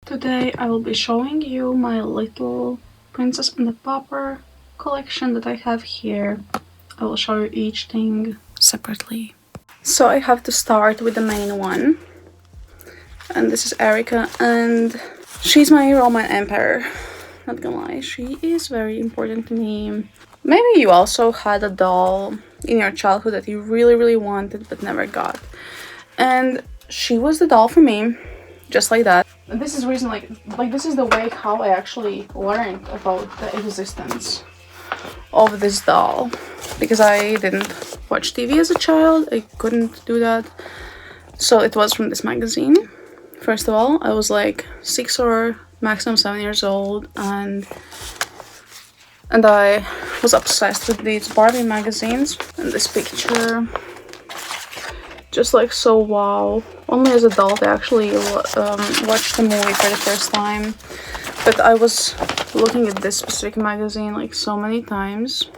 Today I will be showing you my little Princess and the Pauper collection that I have here. I will show you each thing separately. So I have to start with the main one. And this is Erika, and she's my Roman Emperor. Not gonna lie, she is very important to me. Maybe you also had a doll in your childhood that you really wanted but never got. And she was the doll for me, just like that. This is the reason, like this is the way how I actually learned about the existence of this doll, because I didn't watch TV as a child. I couldn't do that, so it was from this magazine. First of all, I was like 6 or maximum 7 years old, and I was obsessed with these Barbie magazines. And this picture, just like so wow. Only as an adult I actually watched the movie for the first time, but I was looking at this specific magazine like so many times.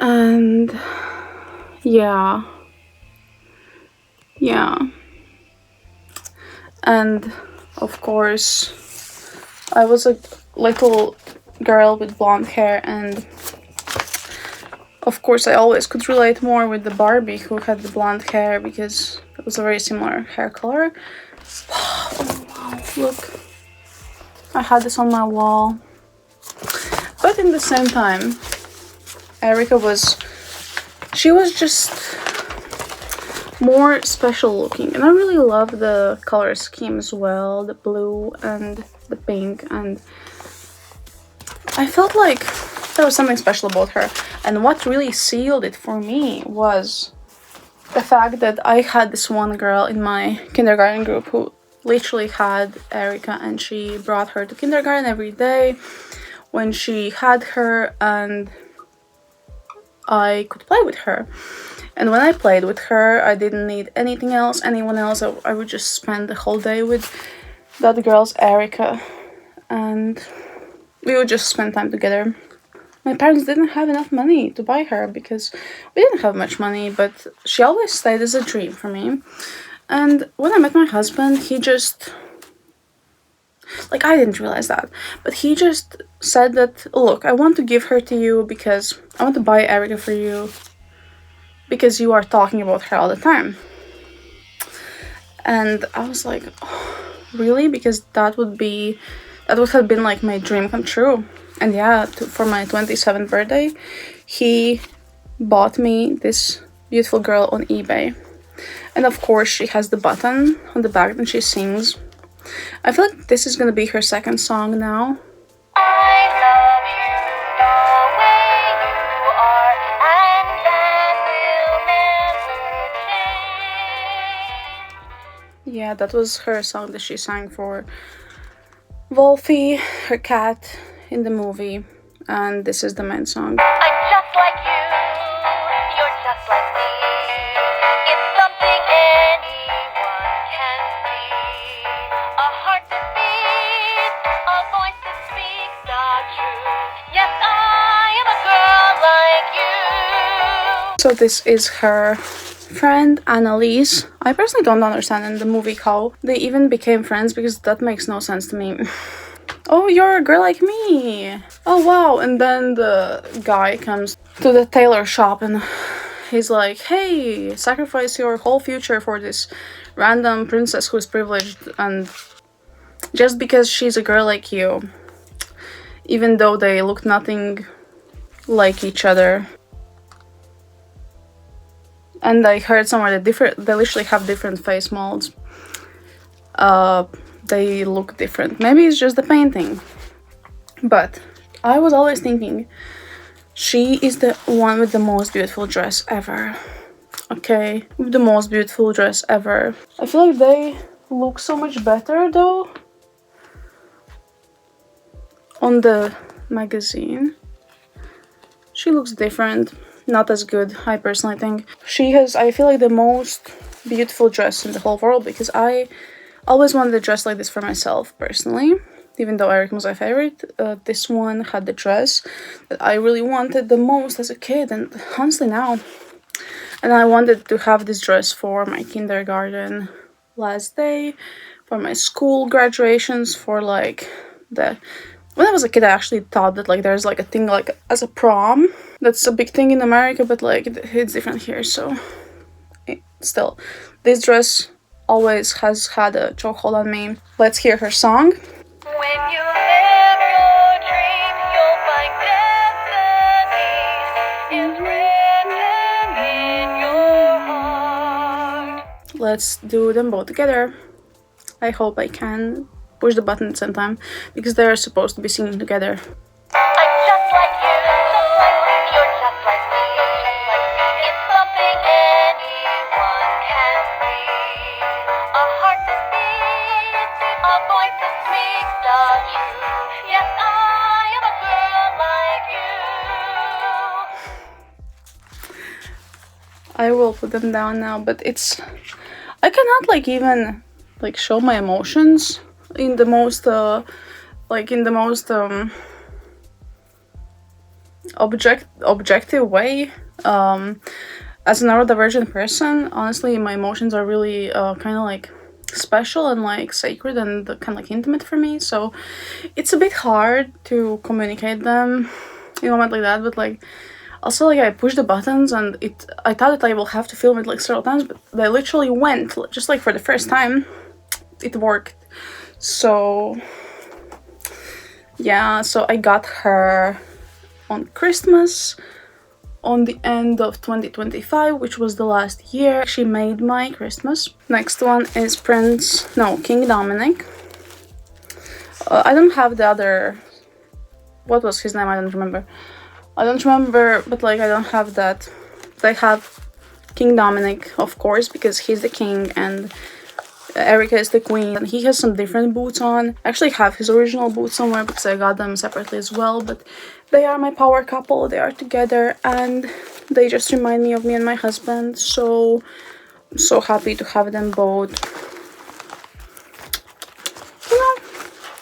And yeah, and of course I was a little girl with blonde hair, and of course I always could relate more with the Barbie who had the blonde hair, because it was a very similar hair color. Oh wow, look, I had this on my wall. But in the same time, Erika was just more special looking, and I really love the color scheme as well, the blue and the pink, and I felt like there was something special about her. And what really sealed it for me was the fact that I had this one girl in my kindergarten group who literally had Erika, and she brought her to kindergarten every day when she had her, and I could play with her. And when I played with her, I didn't need anything else, anyone else. I would just spend the whole day with that girl's Erika, and we would just spend time together. My parents didn't have enough money to buy her because we didn't have much money, but she always stayed as a dream for me. And when I met my husband, he just, like, I didn't realize that, but he just said that, look, I want to give her to you because I want to buy Erika for you because you are talking about her all the time. And I was like, oh, really? Because that would have been like my dream come true. And yeah, for my 27th birthday, he bought me this beautiful girl on eBay. And of course, she has the button on the back and she sings. I feel like this is gonna be her second song now. I love you the way you are, and that will never change. Yeah, that was her song that she sang for Wolfie, her cat, in the movie, and this is the main song. I'm just like you, you're just like me. It's something anyone can see. A heart that beats, a voice that speaks the truth. Yes, I am a girl like you. So this is her friend Anneliese. I personally don't understand in the movie how they even became friends, because that makes no sense to me. Oh, you're a girl like me. Oh, wow. And then the guy comes to the tailor shop and he's like, hey, sacrifice your whole future for this random princess who's privileged, and just because she's a girl like you, even though they look nothing like each other. And I heard somewhere that they literally have different face molds. They look different. Maybe it's just the painting. But I was always thinking, she is the one with the most beautiful dress ever. Okay, with the most beautiful dress ever. I feel like they look so much better though on the magazine. She looks different, not as good, I personally think. She has, I feel like, the most beautiful dress in the whole world, because I always wanted a dress like this for myself, personally. Even though Erika was my favorite, this one had the dress that I really wanted the most as a kid, and honestly now. And I wanted to have this dress for my kindergarten last day for my school graduations, for like when I was a kid, I actually thought that like there's like a thing like as a prom. That's a big thing in America, but like it's different here. So still, this dress always has had a chokehold on me. Let's hear her song. When you live your dream, you'll find destiny is written in your heart. Let's do them both together. I hope I can push the button at the same time because they are supposed to be singing together. I'm just like you, you're just like me, it's something anyone can read. A heart that beats, a voice that speaks the truth. Yes, I am a girl like you. I will put them down now, but I cannot like even like show my emotions in the most objective way. As a neurodivergent person, honestly, my emotions are really kind of like special and like sacred and kind of like intimate for me, so it's a bit hard to communicate them in a moment like that. But like also like I pushed the buttons and I thought that I will have to film it like several times, but they literally went just like for the first time. It worked. So yeah, so I got her on Christmas on the end of 2025, which was the last year she made my Christmas. Next one is King Dominick. I don't have the other, what was his name? I don't remember, but like I don't have that. I have King Dominick, of course, because he's the king and Erika is the queen, and he has some different boots on. I actually have his original boots somewhere because I got them separately as well, but they are my power couple. They are together and they just remind me of me and my husband, so I'm so happy to have them both.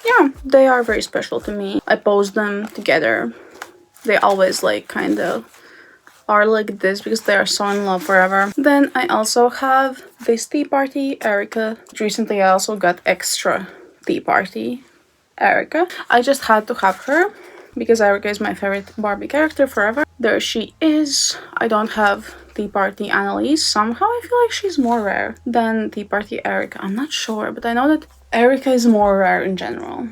Yeah, they are very special to me. I posed them together. They always like kind of are like this because they are so in love forever. Then I also have this tea party, Erika. Recently I also got extra tea party, Erika. I just had to have her because Erika is my favorite Barbie character forever. There she is. I don't have tea party Anneliese. Somehow I feel like she's more rare than tea party Erika. I'm not sure, but I know that Erika is more rare in general.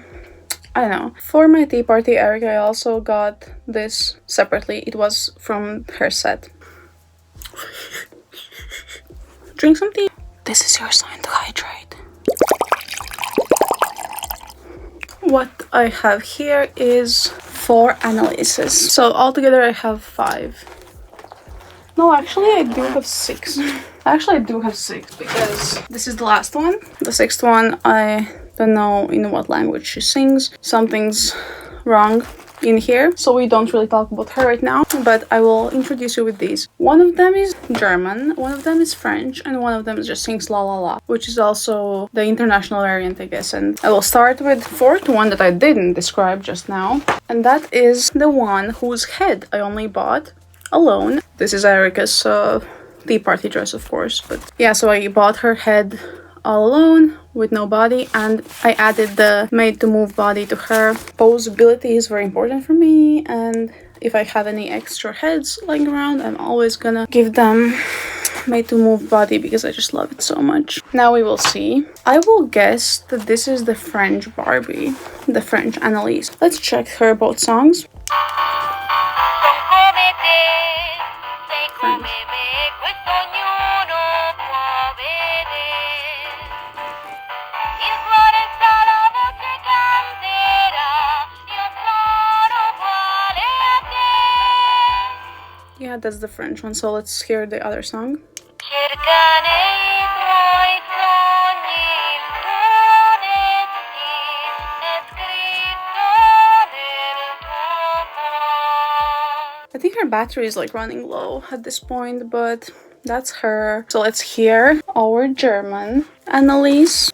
I don't know. For my tea party Erika, I also got this separately. It was from her set. Drink some tea. This is your sign to hydrate. What I have here is 4 Annelieses. So altogether I have 5. No, actually I do have 6. Actually I do have 6 because this is the last one. The 6th one, I don't know in what language she sings. Something's wrong in here, so we don't really talk about her right now, but I will introduce you with these. One of them is German, one of them is French, and one of them just sings Lalala, which is also the international variant, I guess. And I will start with the 4th one that I didn't describe just now, and that is the one whose head I only bought alone. This is Erika's tea party dress, of course, but yeah, so I bought her head all alone with no body, and I added the made to move body to her. Posability is very important for me, and if I have any extra heads lying around, I'm always gonna give them made to move body because I just love it so much. Now we will see. I will guess that this is the French Barbie, the French Anneliese. Let's check her both songs. French. Yeah, that's the French one, so let's hear the other song. I think her battery is like running low at this point, but that's her. So let's hear our German Anneliese.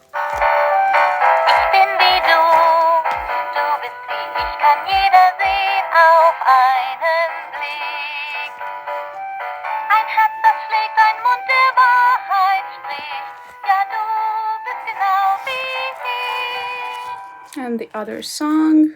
And the other song.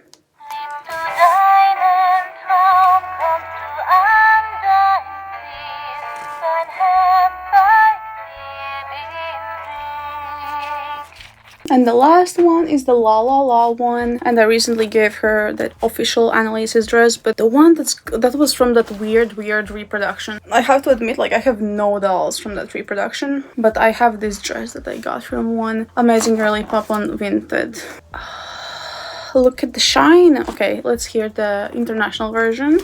And the last one is the Lalala one, and I recently gave her that official Anneliese's dress, but the one that was from that weird reproduction. I have to admit, like, I have no dolls from that reproduction, but I have this dress that I got from one amazing girly pop on Vinted. Look at the shine. Okay, let's hear the international version.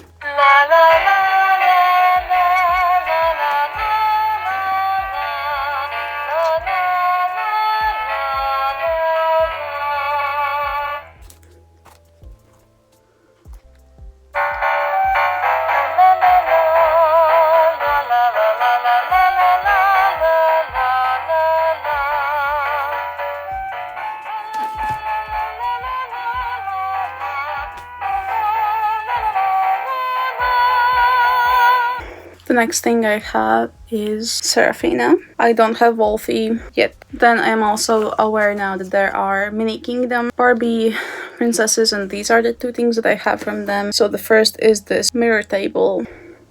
The next thing I have is Serafina. I don't have Wolfie yet. Then I am also aware now that there are Mini Kingdom Barbie princesses, and these are the two things that I have from them. So the first is this mirror table.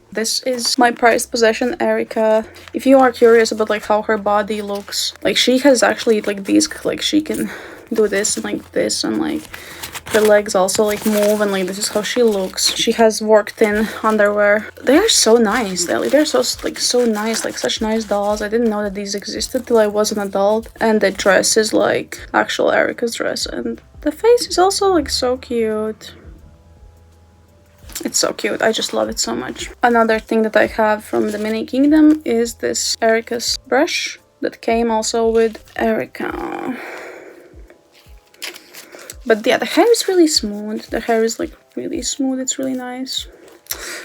This is my prized possession, Erika. If you are curious about like how her body looks, like she has actually like these, like she can do this and like this, and like her legs also like move, and like this is how she looks. She has worked in underwear. They're so nice. They're so nice, like such nice dolls. I didn't know that these existed till I was an adult. And the dress is like actual Erika's dress, and the face is also like so cute. It's so cute. I just love it so much. Another thing that I have from the Mini Kingdom is this Erika's brush that came also with Erika. But yeah, the hair is really smooth. The hair is like really smooth. It's really nice.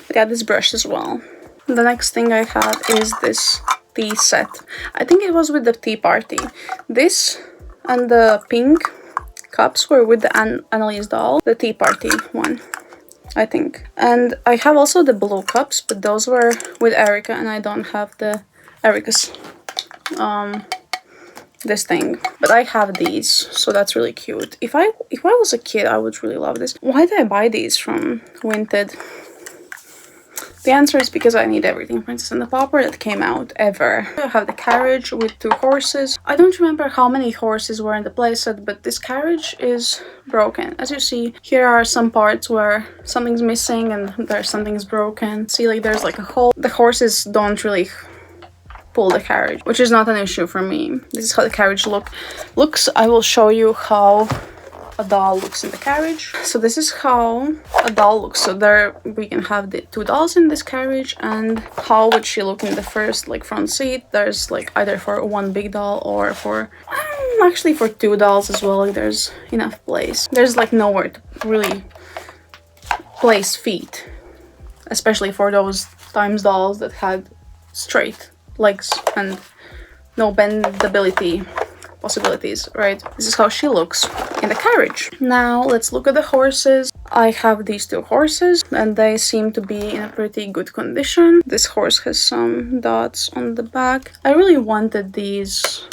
But yeah, this brush as well. The next thing I have is this tea set. I think it was with the tea party. This and the pink cups were with the Anneliese doll. The tea party one, I think. And I have also the blue cups, but those were with Erika, and I don't have the Erika's this thing, but I have these, so that's really cute. If I was a kid, I would really love this. Why did I buy these from Vinted? The answer is because I need everything Princess and the Pauper that came out ever. I have the carriage with 2 horses. I don't remember how many horses were in the playset, but this carriage is broken. As you see, here are some parts where something's missing and there's something's broken. See, like there's like a hole. The horses don't really pull the carriage, which is not an issue for me. This is how the carriage looks. I will show you how a doll looks in the carriage. So this is how a doll looks. So there we can have the 2 dolls in this carriage, and how would she look in the first like front seat. There's like either for 1 big doll or for actually for 2 dolls as well. Like there's enough place. There's like nowhere to really place feet, especially for those times dolls that had straight legs and no bendability possibilities, right? This is how she looks in the carriage. Now let's look at the horses. I have these 2 horses, and they seem to be in a pretty good condition. This horse has some dots on the back. I really wanted these,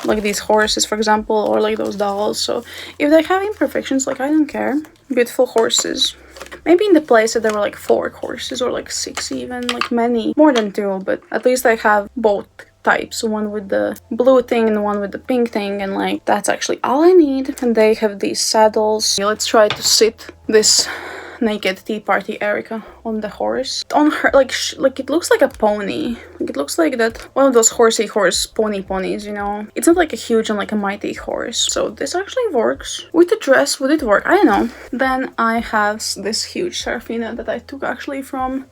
like these horses, for example, or like those dolls. So if they have imperfections, like I don't care. Beautiful horses. Maybe in the place that there were like 4 horses or like 6 even, like many, more than 2, but at least I have both types, one with the blue thing and one with the pink thing, and like that's actually all I need. And they have these saddles. Let's try to sit this naked tea party Erika on the horse. On her, like it looks like a pony. Like it looks like that one of those horsey horse ponies, you know. It's not like a huge and like a mighty horse. So this actually works. With the dress, would it work? I don't know. Then I have this huge Serafina that I took actually from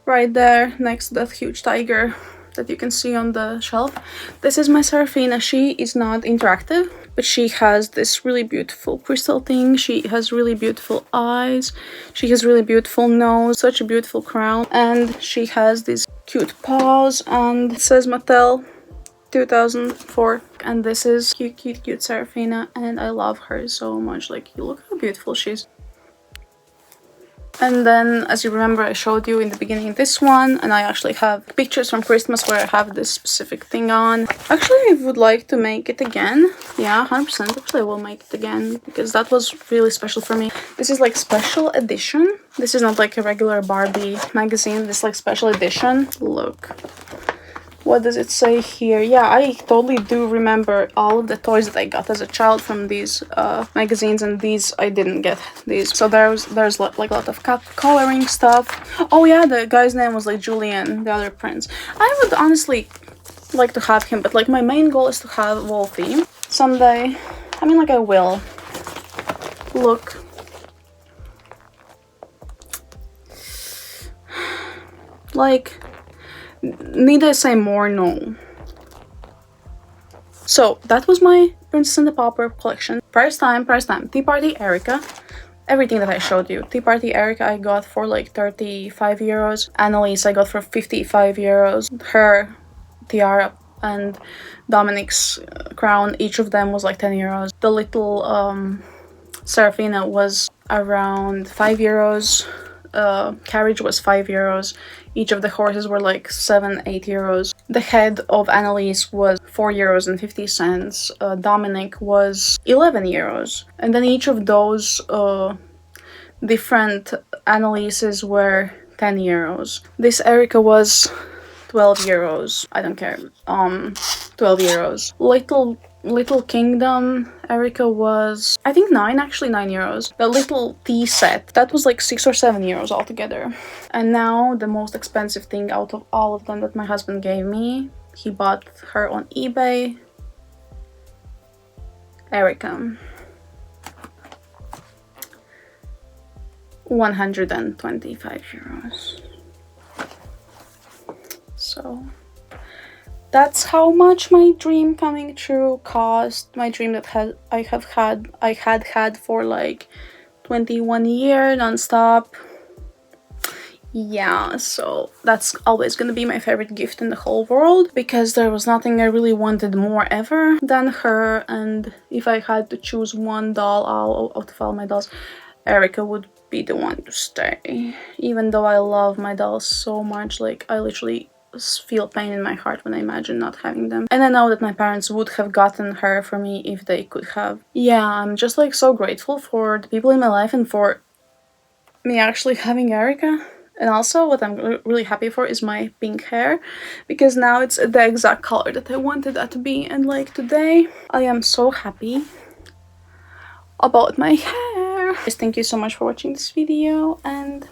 right there next to that huge tiger that you can see on the shelf. This is my Serafina. She is not interactive, but she has this really beautiful crystal thing. She has really beautiful eyes. She has really beautiful nose, such a beautiful crown, and she has these cute paws, and it says Mattel 2004. And this is cute Serafina, and I love her so much. Like, you look how beautiful she is. And then, as you remember, I showed you in the beginning this one, and I actually have pictures from Christmas where I have this specific thing on. Actually, I would like to make it again. Yeah, 100%. Actually, I will make it again because that was really special for me. This is like special edition. This is not like a regular Barbie magazine. This is like special edition. Look. What does it say here? Yeah, I totally do remember all of the toys that I got as a child from these magazines, and these I didn't get these. So there's like a lot of coloring stuff. Oh yeah, the guy's name was like Julian, the other prince. I would honestly like to have him, but like my main goal is to have Wolfie someday. I mean, like I will. Look. Like, need I say more? No. So that was my Princess and the Pauper collection. Price time. Tea Party Erika. Everything that I showed you. Tea Party Erika I got for like 35 euros. Anneliese I got for 55 euros. Her tiara and Dominick's crown, each of them was like 10 euros. The little Serafina was around 5 euros. Carriage was 5 euros. Each of the horses were like 7-8 euros. The head of Anneliese was 4 euros and 50 cents. Dominick was 11 euros. And then each of those different Annelieses were 10 euros. This Erika was 12 euros. I don't care. 12 euros. Little Kingdom Erika was, I think 9 euros. The little tea set, that was like 6 or 7 euros altogether. And now the most expensive thing out of all of them that my husband gave me, he bought her on eBay. Erika. 125 euros. So that's how much my dream coming true cost. My dream that I had had for like 21 years non-stop. Yeah, so that's always gonna be my favorite gift in the whole world, because there was nothing I really wanted more ever than her. And if I had to choose one doll out of all my dolls, Erika would be the one to stay. Even though I love my dolls so much, like I literally feel pain in my heart when I imagine not having them. And I know that my parents would have gotten her for me if they could have. Yeah, I'm just like so grateful for the people in my life and for me actually having Erika. And also what I'm really happy for is my pink hair, because now it's the exact color that I wanted that to be. And like today I am so happy about my hair. Just thank you so much for watching this video, and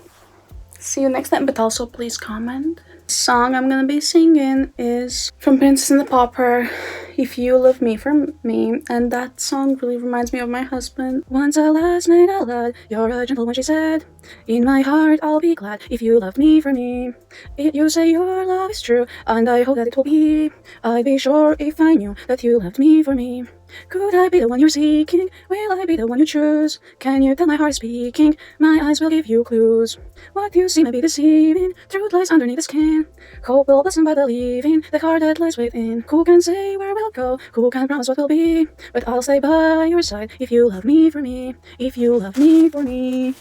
see you next time. But also please comment. The song I'm gonna be singing is from Princess and the Pauper, If You Love Me For Me, and that song really reminds me of my husband. Once a last night out loud, you're a gentleman, she said. In my heart I'll be glad if you love me for me. If you say your love is true, and I hope that it will be, I'd be sure if I knew that you loved me for me. Could I be the one you're seeking? Will I be the one you choose? Can you tell my heart is speaking? My eyes will give you clues. What you see may be deceiving. Truth lies underneath the skin. Hope will blossom by believing the heart that lies within. Who can say where we'll go? Who can promise what will be? But I'll stay by your side if you love me for me. If you love me for me.